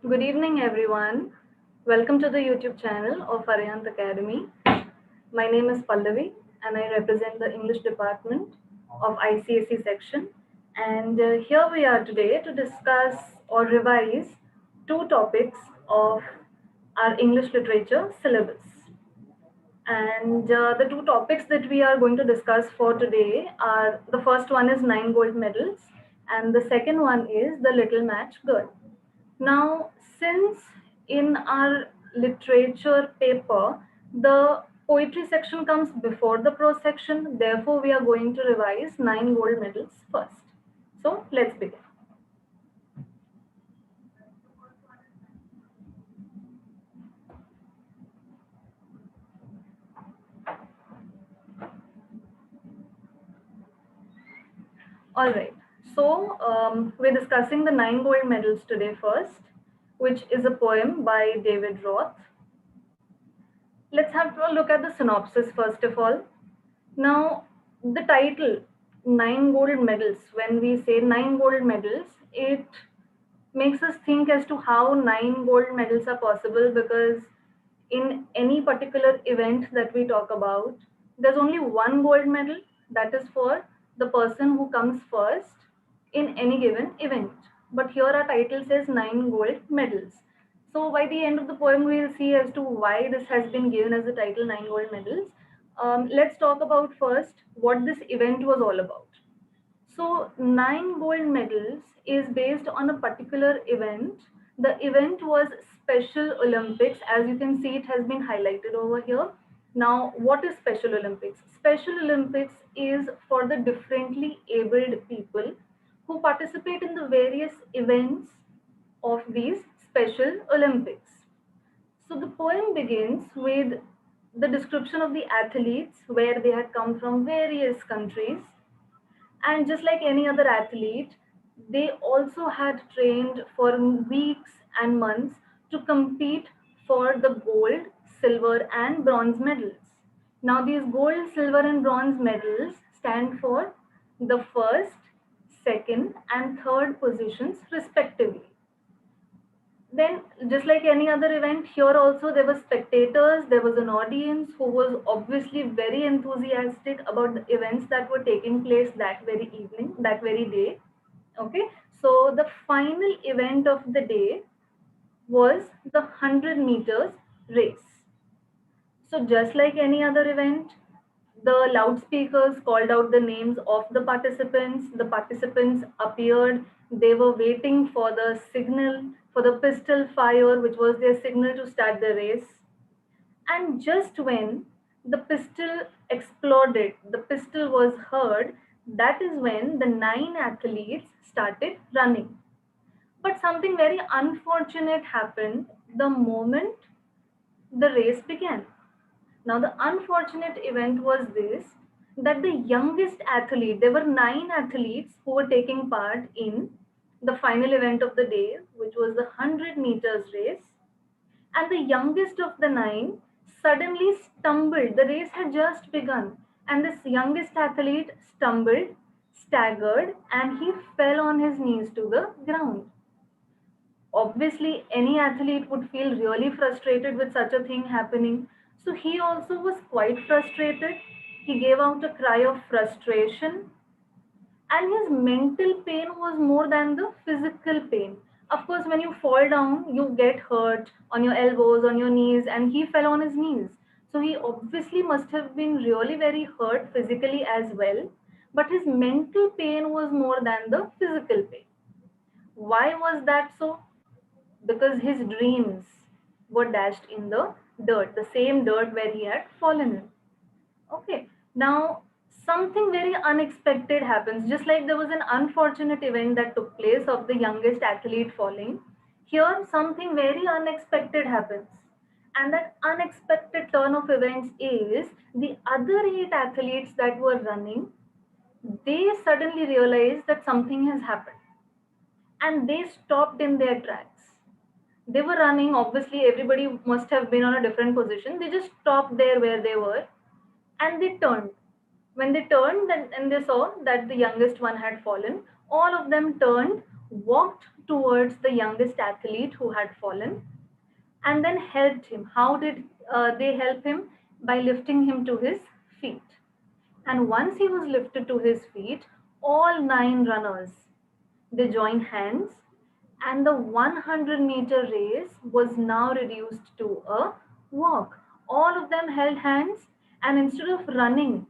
Good evening, everyone. Welcome to the YouTube channel of Arihant Academy. My name is Pallavi, and I represent the English department of ICSE section. And here we are today to discuss or revise two topics of our English literature syllabus. And the two topics that we are going to discuss for today are the first one is 9 gold medals, and the second one is the Little Match Girl. Now, since in our literature paper, the poetry section comes before the prose section, therefore, we are going to revise 9 gold medals first. So, let's begin. All right. So, we're discussing the 9 gold medals today first, which is a poem by David Roth. Let's have a look at the synopsis first of all. Now, the title 9 gold medals, when we say 9 gold medals, it makes us think as to how 9 gold medals are possible, because in any particular event that we talk about, there's only one gold medal that is for the person who comes first in any given event. But here our title says 9 gold medals. So by the end of the poem, we'll see as to why this has been given as the title 9 gold medals. Let's talk about first what this event was all about. So, 9 gold medals is based on a particular event. The event was Special Olympics. As you can see, it has been highlighted over here. Now, what is Special Olympics? Special Olympics is for the differently abled people who participate in the various events of these Special Olympics. So, the poem begins with the description of the athletes, where they had come from various countries, and just like any other athlete, they also had trained for weeks and months to compete for the gold, silver, and bronze medals. Now, these gold, silver, and bronze medals stand for the first, second, and third positions, respectively. Then, just like any other event, here also there were spectators, there was an audience who was obviously very enthusiastic about the events that were taking place that very evening, that very day. Okay, so the final event of the day was the 100 meters race. So, just like any other event, the loudspeakers called out the names of the participants. The participants appeared. They were waiting for the signal, for the pistol fire, which was their signal to start the race. And just when the pistol exploded, the pistol was heard, that is when the 9 athletes started running. But something very unfortunate happened the moment the race began. Now, the unfortunate event was this, that the youngest athlete, there were 9 athletes who were taking part in the final event of the day, which was the 100 meters race. And the youngest of the 9 suddenly stumbled. The race had just begun. And this youngest athlete stumbled, staggered, and he fell on his knees to the ground. Obviously, any athlete would feel really frustrated with such a thing happening. So he also was quite frustrated. He gave out a cry of frustration, and his mental pain was more than the physical pain. Of course, when you fall down, you get hurt on your elbows, on your knees, and he fell on his knees. So he obviously must have been really very hurt physically as well. But his mental pain was more than the physical pain. Why was that so? Because his dreams were dashed in the dirt, the same dirt where he had fallen in. Okay, now something very unexpected happens. Just like there was an unfortunate event that took place of the youngest athlete falling, here something very unexpected happens. And that unexpected turn of events is the other 8 athletes that were running, they suddenly realized that something has happened and they stopped in their tracks. They were running, obviously everybody must have been on a different position. They just stopped there where they were, and they turned. When they turned and they saw that the youngest one had fallen, all of them turned, walked towards the youngest athlete who had fallen and then helped him. How did they help him? By lifting him to his feet. And once he was lifted to his feet, all 9 runners, they joined hands, and the 100-meter race was now reduced to a walk. All of them held hands, and instead of running,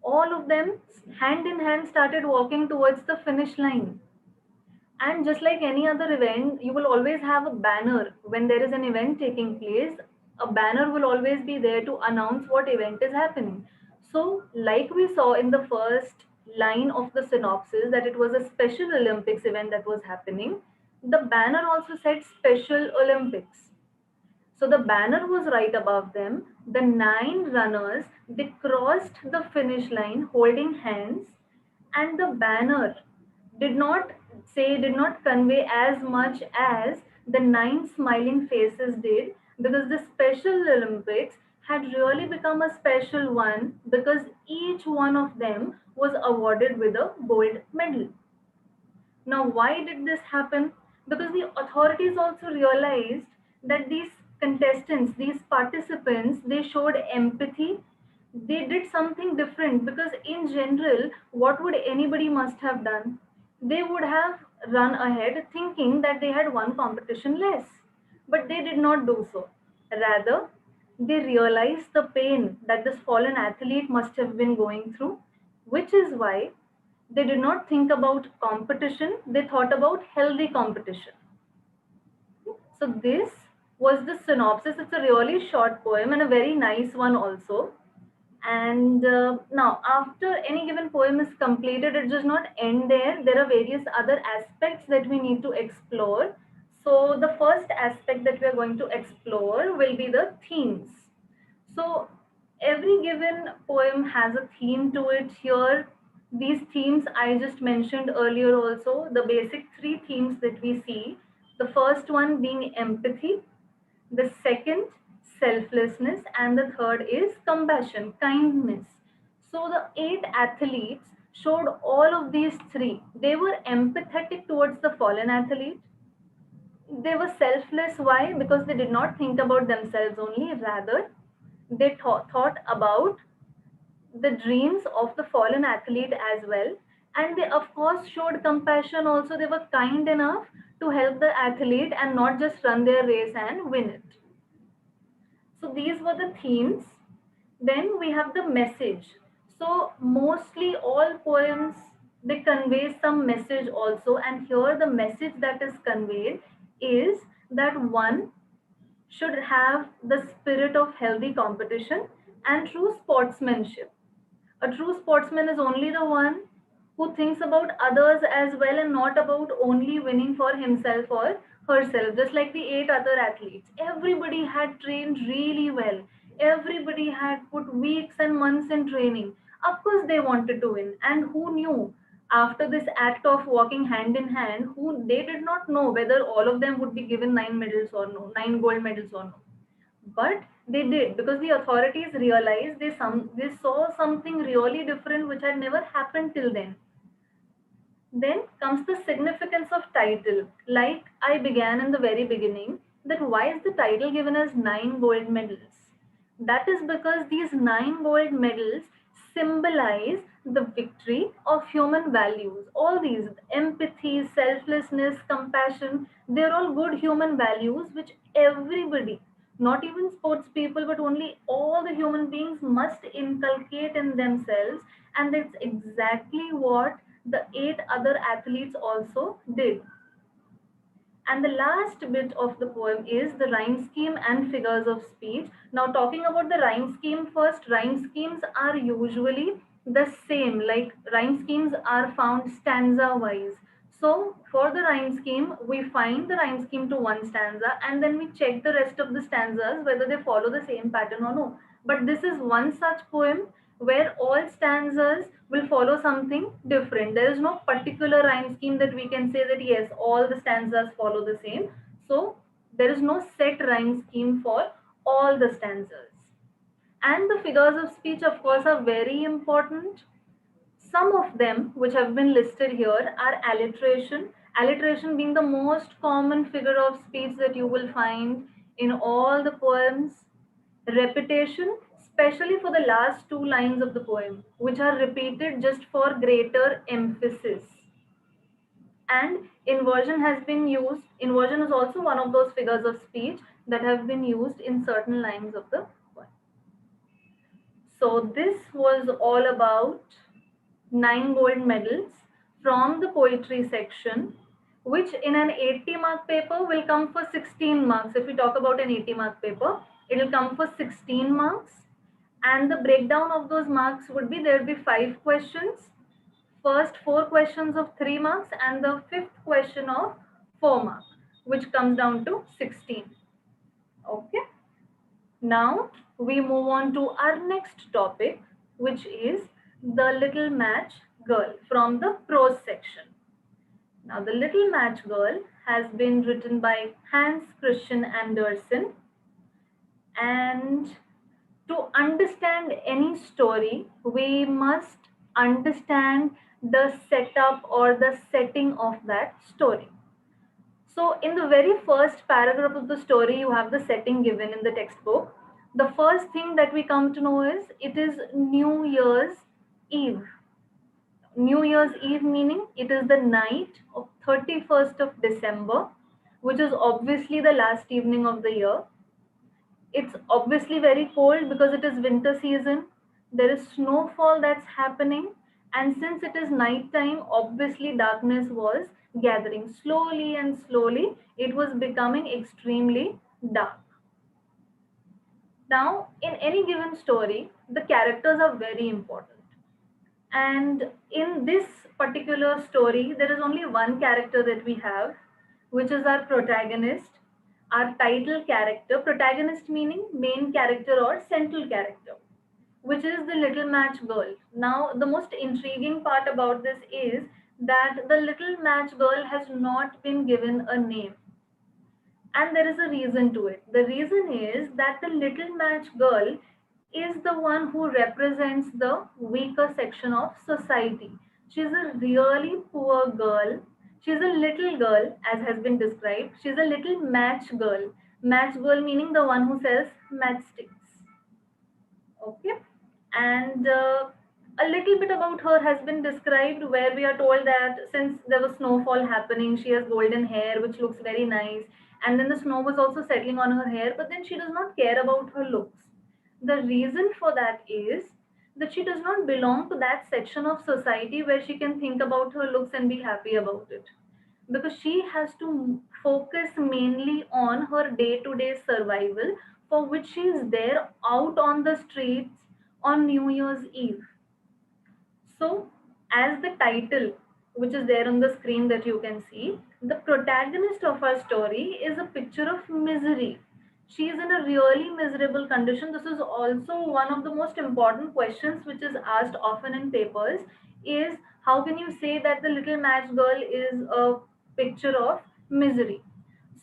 all of them hand in hand started walking towards the finish line. And just like any other event, you will always have a banner when there is an event taking place. A banner will always be there to announce what event is happening. So, like we saw in the first line of the synopsis, that it was a Special Olympics event that was happening, the banner also said Special Olympics. So the banner was right above them. The 9 runners, they crossed the finish line holding hands, and the banner did not convey as much as the 9 smiling faces did, because the Special Olympics had really become a special one because each one of them was awarded with a gold medal. Now, why did this happen? Because the authorities also realized that these contestants, these participants, they showed empathy. They did something different, because in general, what would anybody must have done? They would have run ahead thinking that they had one competition less. But they did not do so. Rather, they realized the pain that this fallen athlete must have been going through, which is why they did not think about competition, they thought about healthy competition. So, this was the synopsis. It's a really short poem and a very nice one also. And now, after any given poem is completed, it does not end there. There are various other aspects that we need to explore. So, the first aspect that we are going to explore will be the themes. So, every given poem has a theme to it. Here, these themes I just mentioned earlier also, the basic 3 themes that we see. The first one being empathy, the second, selflessness, and the third is compassion, kindness. So the 8 athletes showed all of these 3. They were empathetic towards the fallen athlete. They were selfless. Why? Because they did not think about themselves only, rather, they thought about the dreams of the fallen athlete as well. And they, of course, showed compassion also. They were kind enough to help the athlete and not just run their race and win it. So these were the themes. Then we have the message. So mostly all poems, they convey some message also, and here the message that is conveyed is that one should have the spirit of healthy competition and true sportsmanship. A true sportsman is only the one who thinks about others as well and not about only winning for himself or herself. Just like the 8 other athletes, everybody had trained really well. Everybody had put weeks and months in training. Of course, they wanted to win. And who knew? After this act of walking hand in hand, who they did not know whether all of them would be given 9 medals or no, 9 gold medals or no, but they did, because the authorities realized they saw something really different which had never happened till then. Then comes the significance of title. Like I began in the very beginning, that why is the title given as 9 gold medals? That is because these 9 gold medals symbolize the victory of human values. All these empathy, selflessness, compassion, they're all good human values which everybody, not even sports people, but only all the human beings must inculcate in themselves. And that's exactly what the 8 other athletes also did. And the last bit of the poem is the rhyme scheme and figures of speech. Now, talking about the rhyme scheme first, rhyme schemes are usually the same, like rhyme schemes are found stanza wise. So, for the rhyme scheme, we find the rhyme scheme to one stanza and then we check the rest of the stanzas whether they follow the same pattern or no. But this is one such poem where all stanzas will follow something different. There is no particular rhyme scheme that we can say that yes, all the stanzas follow the same. So there is no set rhyme scheme for all the stanzas. And the figures of speech, of course, are very important. Some of them, which have been listed here, are alliteration Alliteration being the most common figure of speech that you will find in all the poems. Repetition, especially for the last two lines of the poem, which are repeated just for greater emphasis. And inversion has been used. Inversion is also one of those figures of speech that have been used in certain lines of the poem. So this was all about 9 gold medals from the poetry section, which in an 80-mark paper will come for 16 marks. If we talk about an 80-mark paper, it will come for 16 marks. And the breakdown of those marks would be, there will be 5 questions. First 4 questions of 3 marks and the 5th question of 4 marks, which comes down to 16. Okay. Now we move on to our next topic, which is the Little Match Girl from the prose section. Now, the Little Match Girl has been written by Hans Christian Andersen, and to understand any story, we must understand the setup or the setting of that story. So, in the very first paragraph of the story, you have the setting given in the textbook. The first thing that we come to know is it is New Year's Eve. New Year's Eve meaning it is the night of 31st of December, which is obviously the last evening of the year. It's obviously very cold because it is winter season. There is snowfall that's happening. And since it is night time, obviously darkness was gathering slowly and slowly. It was becoming extremely dark. Now, in any given story, the characters are very important. And in this particular story, there is only one character that we have, which is our protagonist, our title character. Protagonist meaning main character or central character, which is the Little Match Girl. Now, the most intriguing part about this is that the Little Match Girl has not been given a name. And there is a reason to it. The reason is that the Little Match Girl is the one who represents the weaker section of society. She's a really poor girl. She's a little girl, as has been described. She's a little match girl. Match girl meaning the one who sells matchsticks. Okay. And a little bit about her has been described, where we are told that since there was snowfall happening, she has golden hair, which looks very nice. And then the snow was also settling on her hair, but then she does not care about her looks. The reason for that is that she does not belong to that section of society where she can think about her looks and be happy about it. Because she has to focus mainly on her day-to-day survival, for which she is there out on the streets on New Year's Eve. So, as the title, which is there on the screen that you can see, the protagonist of our story is a picture of misery. She is in a really miserable condition. This is also one of the most important questions which is asked often in papers, is how can you say that the Little Match Girl is a picture of misery?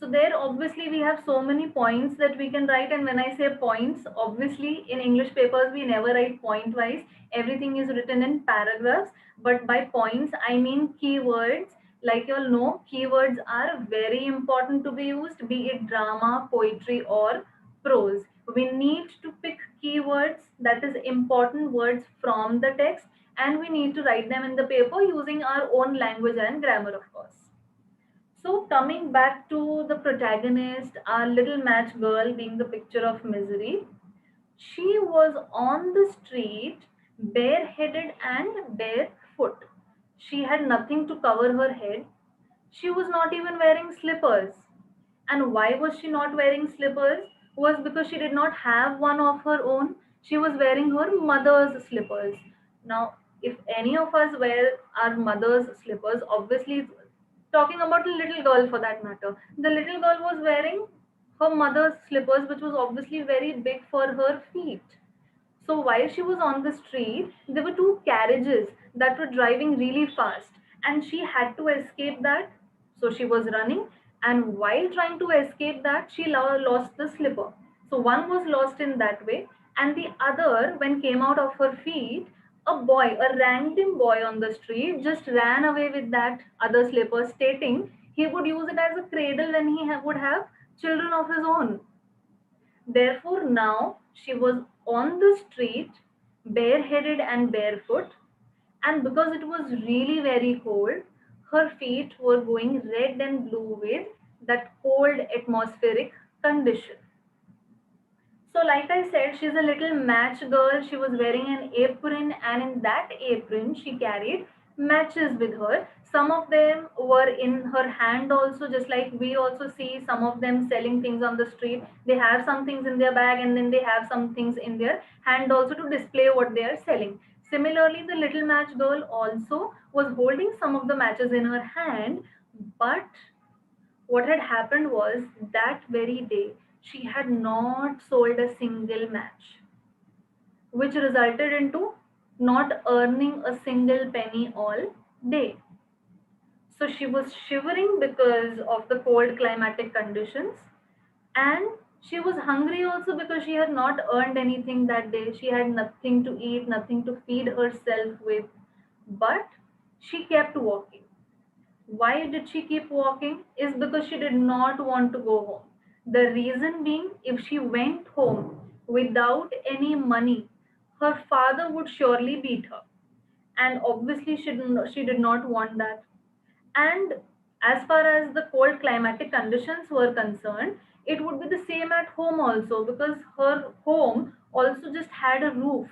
So there obviously we have so many points that we can write, and when I say points, obviously in English papers we never write point wise. Everything is written in paragraphs, but by points I mean keywords. Like you all know, keywords are very important to be used, be it drama, poetry or prose. We need to pick keywords, that is important words from the text, and we need to write them in the paper using our own language and grammar, of course. So coming back to the protagonist, our little match girl being the picture of misery, she was on the street bareheaded and barefoot. She had nothing to cover her head. She was not even wearing slippers. And why was she not wearing slippers? Was because she did not have one of her own. She was wearing her mother's slippers. Now, if any of us wear our mother's slippers, obviously talking about a little girl for that matter, the little girl was wearing her mother's slippers, which was obviously very big for her feet. So while she was on the street, there were two carriages that were driving really fast, and she had to escape that. So she was running, and while trying to escape that, she lost the slipper. So one was lost in that way, and the other, when came out of her feet, a random boy on the street just ran away with that other slipper, stating he would use it as a cradle when he would have children of his own. Therefore, now she was on the street, bareheaded and barefoot, and because it was really very cold, her feet were going red and blue with that cold atmospheric condition. So, like I said, she's a little match girl. She was wearing an apron, and in that apron, she carried matches with her. Some of them were in her hand, also, just like we also see some of them selling things on the street. They have some things in their bag, and then they have some things in their hand also to display what they are selling. Similarly, the little match girl also was holding some of the matches in her hand, but what had happened was that very day she had not sold a single match, which resulted into not earning a single penny all day. So she was shivering because of the cold climatic conditions, and she was hungry also because she had not earned anything that day. She had nothing to eat, nothing to feed herself with, but she kept walking. Why did she keep walking? Is because she did not want to go home. The reason being, if she went home without any money, her father would surely beat her. And obviously, she did not want that. And as far as the cold climatic conditions were concerned, it would be the same at home also, because her home also just had a roof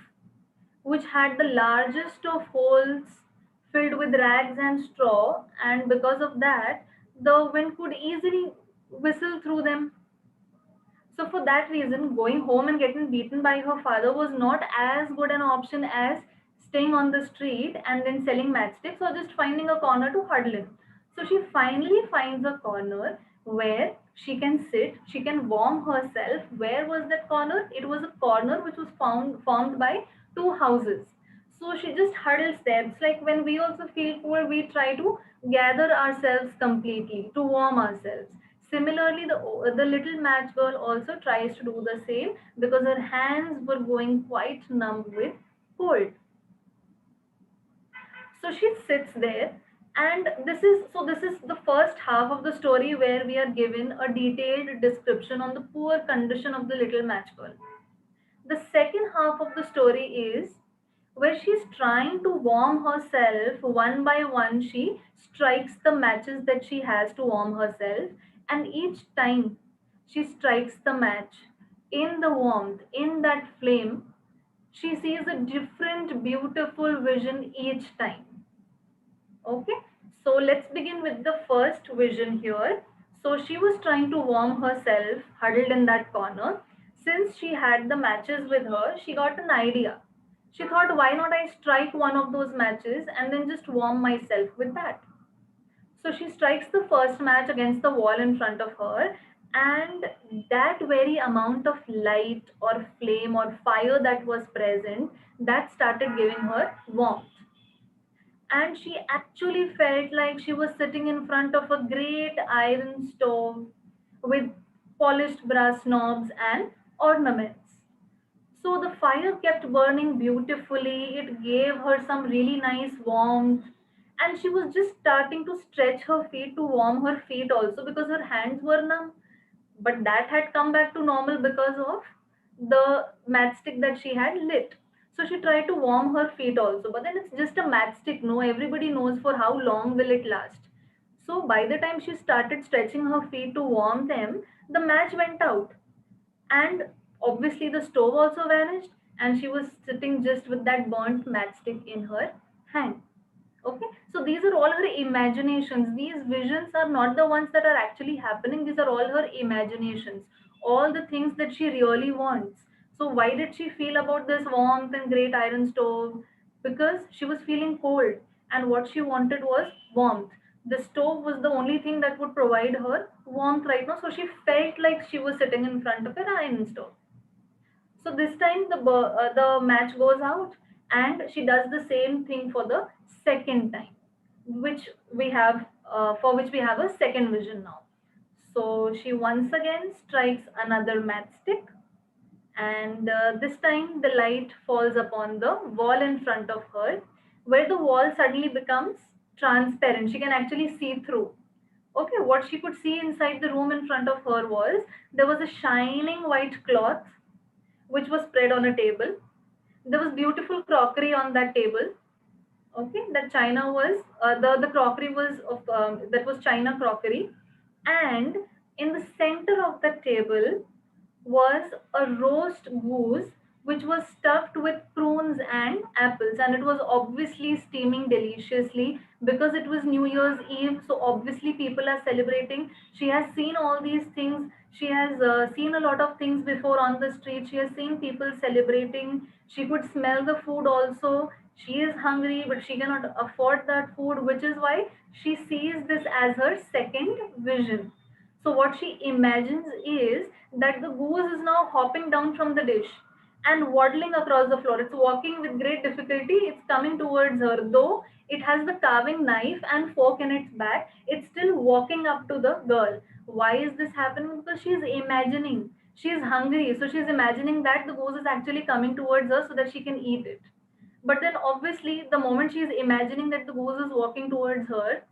which had the largest of holes filled with rags and straw, and because of that, the wind could easily whistle through them. So, for that reason, going home and getting beaten by her father was not as good an option as staying on the street and then selling matchsticks or just finding a corner to huddle in. So, she finally finds a corner where she can sit, she can warm herself. Where was that corner? It was a corner which was formed by two houses. So she just huddles there. It's like when we also feel cold, we try to gather ourselves completely to warm ourselves. Similarly, the little match girl also tries to do the same because her hands were going quite numb with cold. So she sits there, and this is the first half of the story where we are given a detailed description on the poor condition of the little match girl. The second half of the story is where she's trying to warm herself. One by one, she strikes the matches that she has to warm herself, and each time she strikes the match in the warmth, in that flame, she sees a different beautiful vision each time. Okay, so let's begin with the first vision here. So she was trying to warm herself, huddled in that corner. Since she had the matches with her, she got an idea. She thought, why not I strike one of those matches and then just warm myself with that? So she strikes the first match against the wall in front of her, and that very amount of light or flame or fire that was present, that started giving her warmth, and she actually felt like she was sitting in front of a great iron stove with polished brass knobs and ornaments. So the fire kept burning beautifully, it gave her some really nice warmth, and she was just starting to stretch her feet to warm her feet also because her hands were numb. But that had come back to normal because of the matchstick that she had lit. So she tried to warm her feet also, but then it's just a matchstick. No, everybody knows for how long will it last. So by the time she started stretching her feet to warm them, the match went out, and obviously the stove also vanished, and she was sitting just with that burnt matchstick in her hand. Okay, so these are all her imaginations. These visions are not the ones that are actually happening. These are all her imaginations, all the things that she really wants. So why did she feel about this warmth and great iron stove? Because she was feeling cold, and what she wanted was warmth. The stove was the only thing that would provide her warmth right now, so she felt like she was sitting in front of an iron stove. So this time the match goes out, and she does the same thing for the second time, which we have for which we have a second vision now. So she once again strikes another matchstick, And this time the light falls upon the wall in front of her, where the wall suddenly becomes transparent. She can actually see through. Okay, what she could see inside the room in front of her was there was a shining white cloth which was spread on a table. There was beautiful crockery on that table. Okay, that china was the crockery was of that was china crockery, and in the center of the table was a roast goose which was stuffed with prunes and apples, and it was obviously steaming deliciously because it was New Year's Eve, so obviously people are celebrating. She has seen all these things. She has seen a lot of things before on the street. She has seen people celebrating. She could smell the food also. She is hungry, but she cannot afford that food, which is why she sees this as her second vision. So what she imagines is that the goose is now hopping down from the dish and waddling across the floor. It's walking with great difficulty. It's coming towards her. Though it has the carving knife and fork in its back, it's still walking up to the girl. Why is this happening? Because she is imagining. She is hungry. So she is imagining that the goose is actually coming towards her so that she can eat it. But then obviously the moment she is imagining that the goose is walking towards her,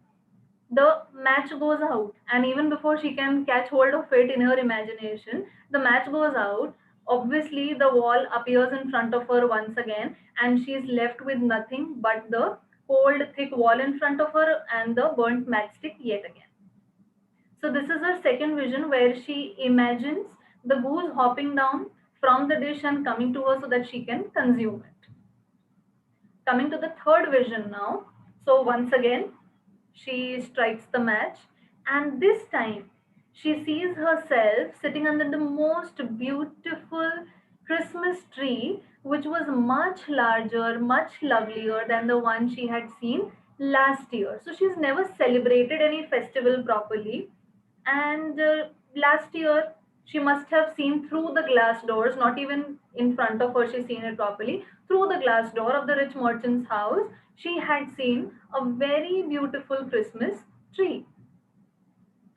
the match goes out, and even before she can catch hold of it in her imagination, the match goes out. Obviously the wall appears in front of her once again, and she is left with nothing but the cold thick wall in front of her and the burnt matchstick yet again. So this is her second vision, where she imagines the goose hopping down from the dish and coming to her so that she can consume it. Coming to the third vision now. So once again, she strikes the match, and this time she sees herself sitting under the most beautiful Christmas tree, which was much larger, much lovelier than the one she had seen last year. So she's never celebrated any festival properly, and last year she must have seen through the glass doors, not even in front of her, she's seen it properly. Through the glass door of the rich merchant's house, she had seen a very beautiful Christmas tree.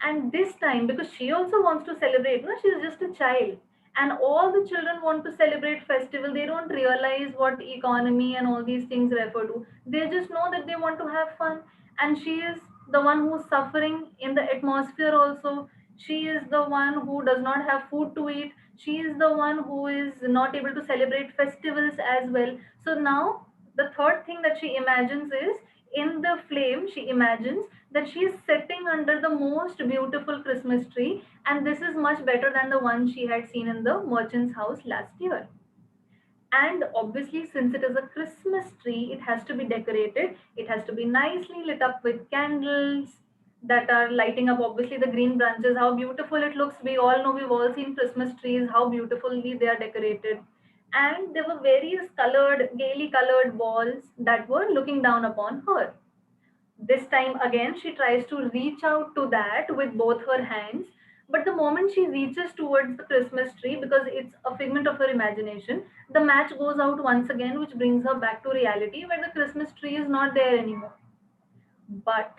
And this time, because she also wants to celebrate, no, she's just a child. And all the children want to celebrate festival. They don't realize what economy and all these things refer to. They just know that they want to have fun. And she is the one who's suffering in the atmosphere also. She is the one who does not have food to eat. She is the one who is not able to celebrate festivals as well. So now the third thing that she imagines is, in the flame, she imagines that she is sitting under the most beautiful Christmas tree, and this is much better than the one she had seen in the merchant's house last year. And obviously, since it is a Christmas tree, it has to be decorated. It has to be nicely lit up with candles that are lighting up, obviously, the green branches. How beautiful it looks. We all know, we've all seen Christmas trees, how beautifully they are decorated. And there were various colored, gaily colored balls that were looking down upon her. This time again, she tries to reach out to that with both her hands. But the moment she reaches towards the Christmas tree, because it's a figment of her imagination, the match goes out once again, which brings her back to reality where the Christmas tree is not there anymore. But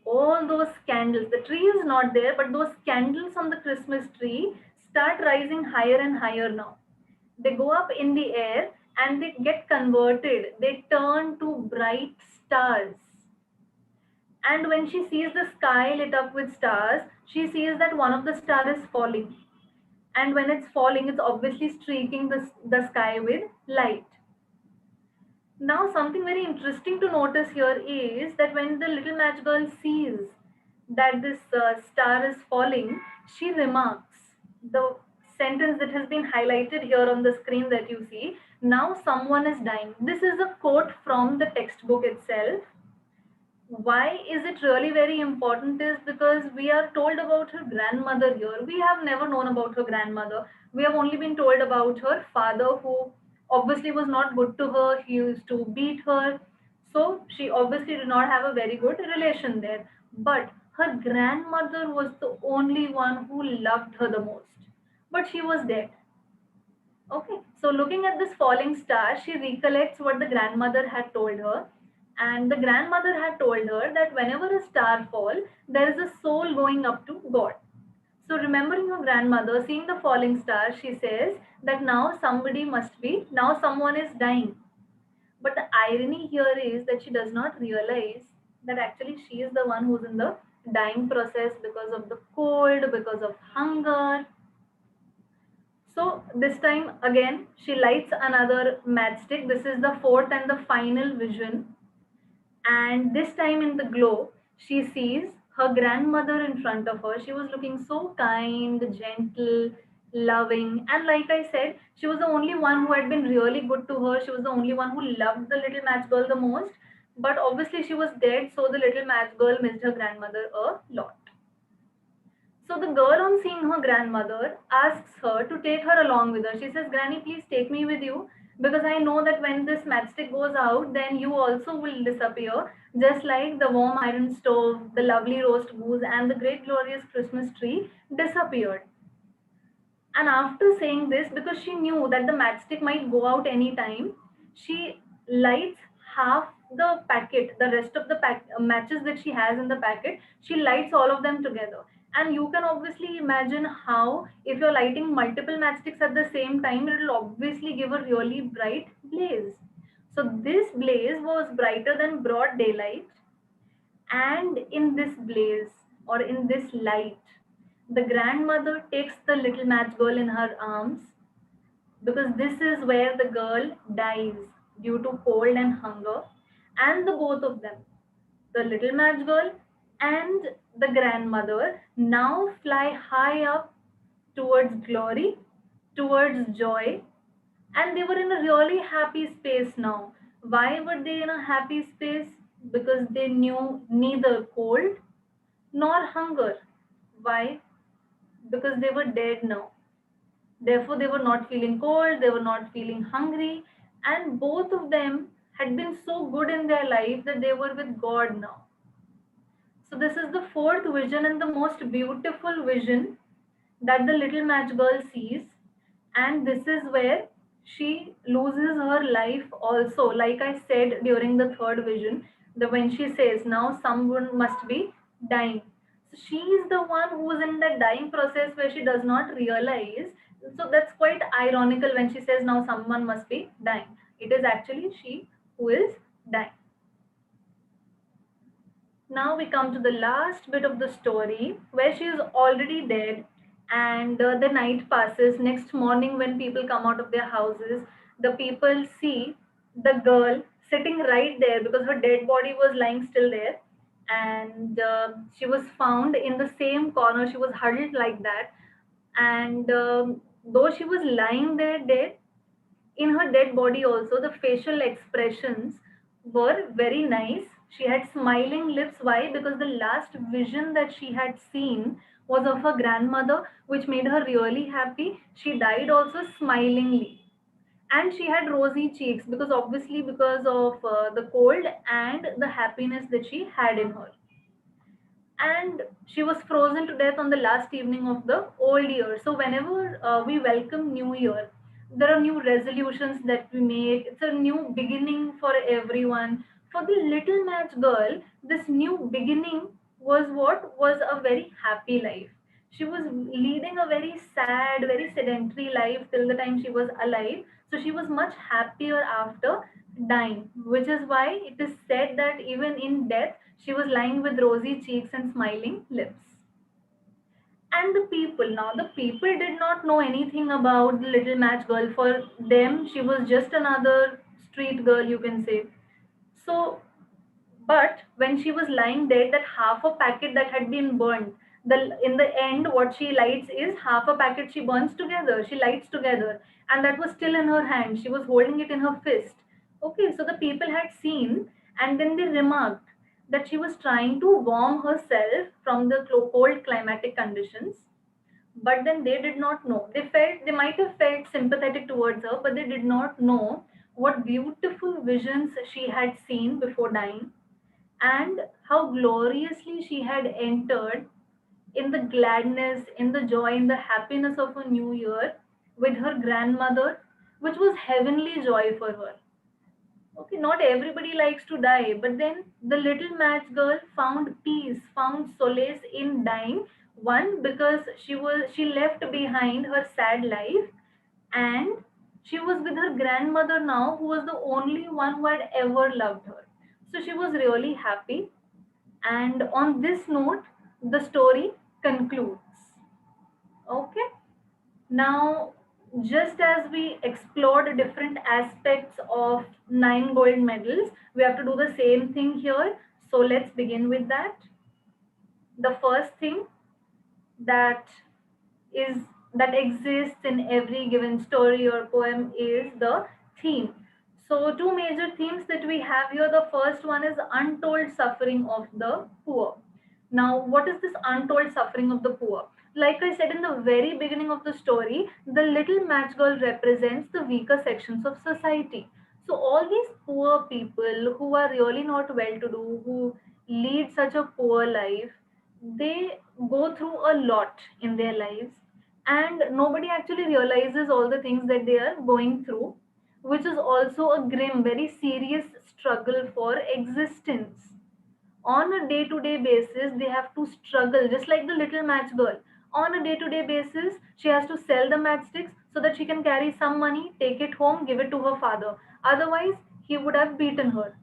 all those candles, the tree is not there, but those candles on the Christmas tree start rising higher and higher now. They go up in the air and they get converted. They turn to bright stars. And when she sees the sky lit up with stars, she sees that one of the stars is falling. And when it's falling, it's obviously streaking the sky with light. Now, something very interesting to notice here is that when the little match girl sees that this star is falling, she remarks the sentence that has been highlighted here on the screen that you see. Now, someone is dying. This is a quote from the textbook itself. Why is it really very important is because we are told about her grandmother here. We have never known about her grandmother. We have only been told about her father, who obviously was not good to her. He used to beat her. So she obviously did not have a very good relation there. But her grandmother was the only one who loved her the most. But she was dead. Okay, so looking at this falling star, she recollects what the grandmother had told her. And the grandmother had told her that whenever a star falls, there is a soul going up to God. So remembering her grandmother, seeing the falling star, she says that now someone is dying. But the irony here is that she does not realize that actually she is the one who's in the dying process because of the cold, because of hunger. So this time again, she lights another matchstick. This is the fourth and the final vision. And this time in the glow, she sees her grandmother in front of her. She was looking so kind, gentle, loving. And like I said, she was the only one who had been really good to her. She was the only one who loved the little match girl the most. But obviously, she was dead, so the little match girl missed her grandmother a lot. So the girl, on seeing her grandmother, asks her to take her along with her. She says, Granny, please take me with you because I know that when this matchstick goes out, then you also will disappear, just like the warm iron stove, the lovely roast goose, and the great glorious Christmas tree disappeared. And after saying this, because she knew that the matchstick might go out anytime, she lights half the packet, the rest of the matches that she has in the packet, she lights all of them together. And you can obviously imagine how, if you're lighting multiple matchsticks at the same time, it will obviously give a really bright blaze. So this blaze was brighter than broad daylight, and in this blaze or in this light, the grandmother takes the little match girl in her arms because this is where the girl dies due to cold and hunger. And the both of them, the little match girl and the grandmother, now fly high up towards glory, towards joy, and they were in a really happy space now. Why were they in a happy space? Because they knew neither cold nor hunger. Why? Because they were dead now. Therefore, they were not feeling cold, they were not feeling hungry, and both of them had been so good in their life that they were with God now. So, this is the fourth vision and the most beautiful vision that the little match girl sees. And this is where she loses her life also. Like I said during the third vision, the when she says, now someone must be dying. So she is the one who is in that dying process where she does not realize. So that's quite ironical when she says, now someone must be dying. It is actually she who is dying. Now we come to the last bit of the story where she is already dead, and the night passes. Next morning, when people come out of their houses, the people see the girl sitting right there because her dead body was lying still there, and she was found in the same corner. She was huddled like that, and though she was lying there dead, in her dead body also the facial expressions were very nice. She had smiling lips. Why? Because the last vision that she had seen was of her grandmother, which made her really happy. She died also smilingly, and she had rosy cheeks because obviously because of the cold and the happiness that she had in her. And she was frozen to death on the last evening of the old year. So whenever we welcome new year, there are new resolutions that we make. It's a new beginning for everyone. For the little match girl, this new beginning was what was a very happy life. She was leading a very sad, very sedentary life till the time she was alive. So she was much happier after dying, which is why it is said that even in death, she was lying with rosy cheeks and smiling lips. And the people did not know anything about the little match girl. For them, she was just another street girl, you can say. So but when she was lying dead, that half a packet that had been burned, in the end, what she lights is half a packet she burns together, she lights together, and that was still in her hand. She was holding it in her fist. Okay, so the people had seen, and then they remarked that she was trying to warm herself from the cold climatic conditions. But then they did not know. They might have felt sympathetic towards her, but they did not know what beautiful visions she had seen before dying, and how gloriously she had entered in the gladness, in the joy, in the happiness of a new year with her grandmother, which was heavenly joy for her. Okay, not everybody likes to die, but then the little match girl found peace, found solace in dying, One, because she left behind her sad life, and she was with her grandmother now, who was the only one who had ever loved her. So she was really happy. And on this note, the story concludes. Okay. Now, just as we explored different aspects of 9 gold medals, we have to do the same thing here. So let's begin with that. The first thing that is that exists in every given story or poem is the theme. So two major themes that we have here. The first one is untold suffering of the poor. Now, what is this untold suffering of the poor? Like I said in the very beginning of the story, the little match girl represents the weaker sections of society. So all these poor people who are really not well to do, who lead such a poor life, they go through a lot in their lives, and nobody actually realizes all the things that they are going through, which is also a grim, very serious struggle for existence. On a day to day basis, they have to struggle, just like the little match girl. On a day to day basis, she has to sell the matchsticks so that she can carry some money, take it home, give it to her father. Otherwise, he would have beaten her.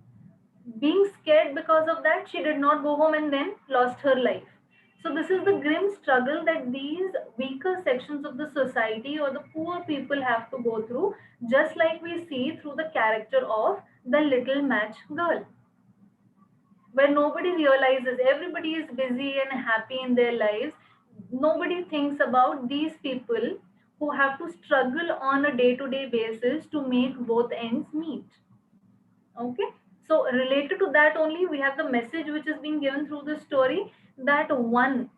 Being scared because of that, she did not go home and then lost her life. So this is the grim struggle that these weaker sections of the society or the poor people have to go through, just like we see through the character of the little match girl, where nobody realizes, everybody is busy and happy in their lives. Nobody thinks about these people who have to struggle on a day to day basis to make both ends meet. Okay. So related to that only, we have the message which is being given through the story, that one,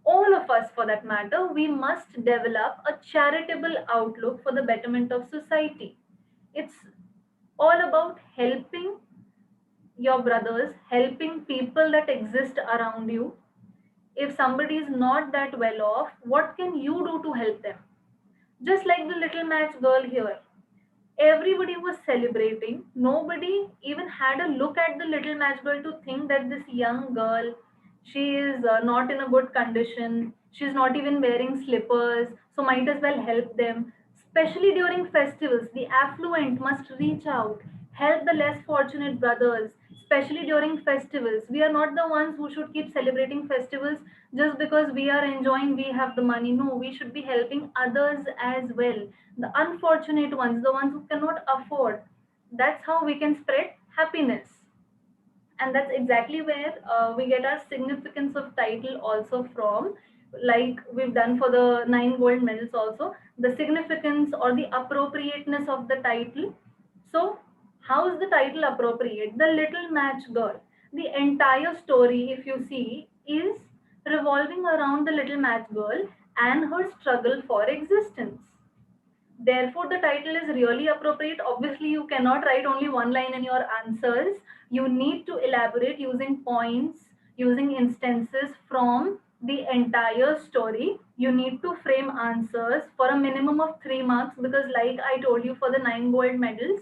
all of us for that matter, we must develop a charitable outlook for the betterment of society. It's all about helping your brothers, helping people that exist around you. If somebody is not that well off, what can you do to help them? Just like the little match girl here, everybody was celebrating. Nobody even had a look at the little match girl to think that this young girl, she is not in a good condition. She's not even wearing slippers, so might as well help them. Especially during festivals, the affluent must reach out, help the less fortunate brothers. Especially during festivals, we are not the ones who should keep celebrating festivals just because we are enjoying, we have the money. No, we should be helping others as well, the unfortunate ones, the ones who cannot afford. That's how we can spread happiness. And that's exactly where we get our significance of title also from, like we've done for the 9 gold medals also, the significance or the appropriateness of the title. So how is the title appropriate? The little match girl, the entire story, if you see, is revolving around the little match girl and her struggle for existence. Therefore, the title is really appropriate. Obviously, you cannot write only one line in your answers. You need to elaborate using points, using instances from the entire story. You need to frame answers for a minimum of 3 marks, because, like I told you, for the 9 gold medals,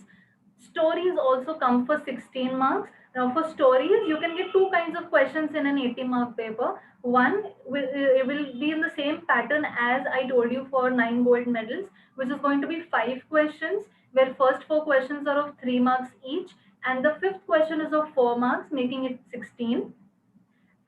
stories also come for 16 marks. Now, for stories, you can get two kinds of questions in an 80-mark paper. One will be in the same pattern as I told you for 9 gold medals, which is going to be 5 questions, where first 4 questions are of 3 marks each, and the fifth question is of 4 marks, making it 16.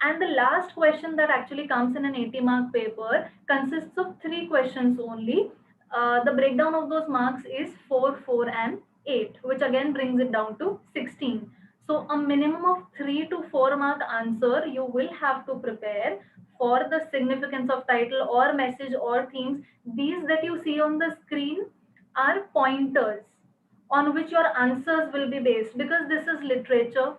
And the last question that actually comes in an 80-mark paper consists of 3 questions only. The breakdown of those marks is 4, 4, and 8, which again brings it down to 16. So a minimum of 3 to 4 mark answer you will have to prepare for the significance of title or message or themes. These that you see on the screen are pointers on which your answers will be based, because this is literature.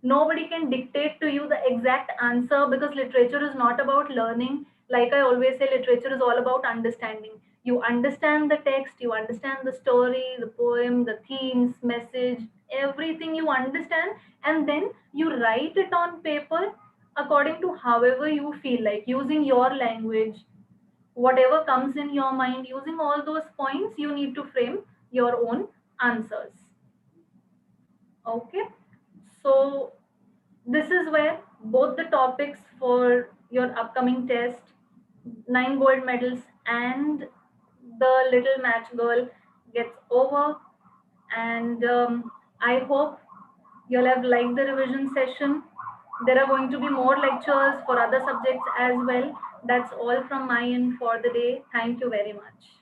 Nobody can dictate to you the exact answer, because literature is not about learning. Like I always say, literature is all about understanding. You understand the text, you understand the story, the poem, the themes, message, everything you understand, and then you write it on paper according to however you feel like, using your language, whatever comes in your mind. Using all those points, you need to frame your own answers. Okay. So this is where both the topics for your upcoming test, 9 gold medals and the little match girl gets over. And I hope you'll have liked the revision session. There are going to be more lectures for other subjects as well. That's all from my end for the day. Thank you very much.